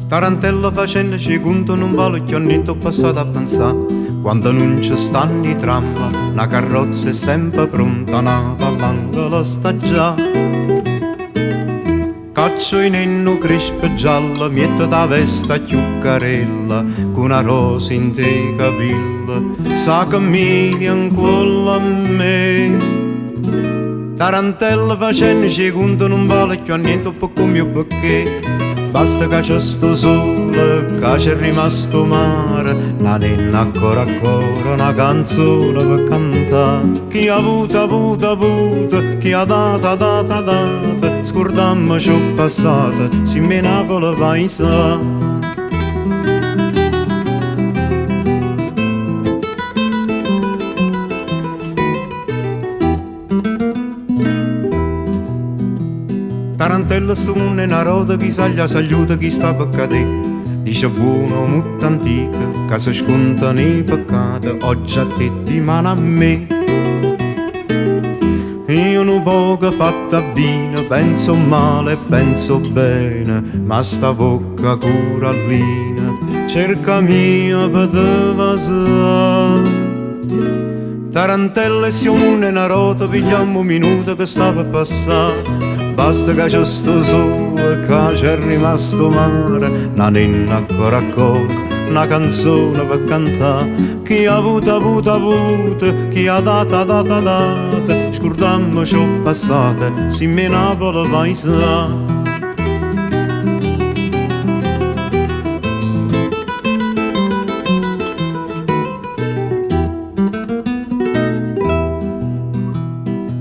Tarantella facendo ci conto non vale che ho niente passato a pensare. Quando non ci stanno i tram, una carrozza è sempre pronta, una all'angolo sta già. Caccio in enno crespo giallo, metto da vesta chiuccarella, con una rosa in te capilla, sa che mi ancora a me. Tarantella facendo ci conto non vale che ho niente per come perché. Basta che c'è sto sole, che c'è rimasto mare, una nenna ancora una canzone per cantare. Chi ha avuto, chi ha data, scordammo ciò passato, si me Napoli paesa. Tarantella sto mondo è una roda, chi saglia saluta chi sta per cadere. Dice buono, molto antica, che si scontano i peccati, oggi a te di mano a me. Io non poco fatta vino, penso male, penso bene, ma sta bocca curallina, cerca mia per te vasare. Tarantella e siamo una rota, pigliamo un minuto che sta per passare. Basta che c'è sto sole, che c'è rimasto mare, una nenna ancora una canzone per cantare. Chi ha avuto, chi ha data, scordammo ciò passato, si me Napoli paesa.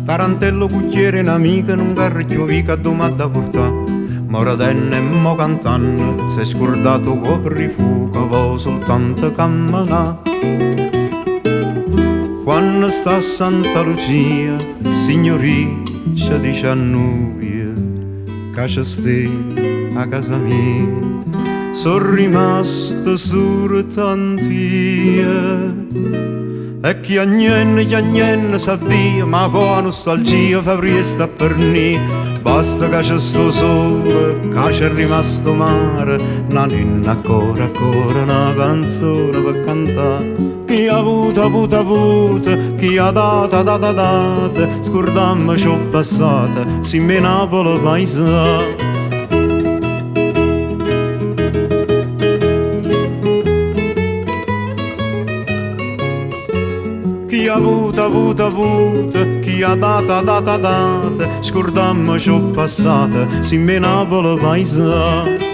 Tarantello cucchiere un'amica non garrecchio vica domanda portà. Moradenne e mo cantanno, sei scordato copri fuoco, vo soltanto camminà. Quando sta a Santa Lucia, signoriccia dice a noi, che c'è stai a casa mia, sono rimasto soltantia. E chi a niente sa via, ma poi nostalgia fa priesta a fornì. Basta che c'è sto sole, che c'è rimasto mare, una nenna ancora una canzone per cantare. Chi ha avuto, chi ha data, scordammo ciò passato, si me Napoli paesa. Chi ha avuto, chi ha data, scordammo ciò passato, si me Napoli paesa.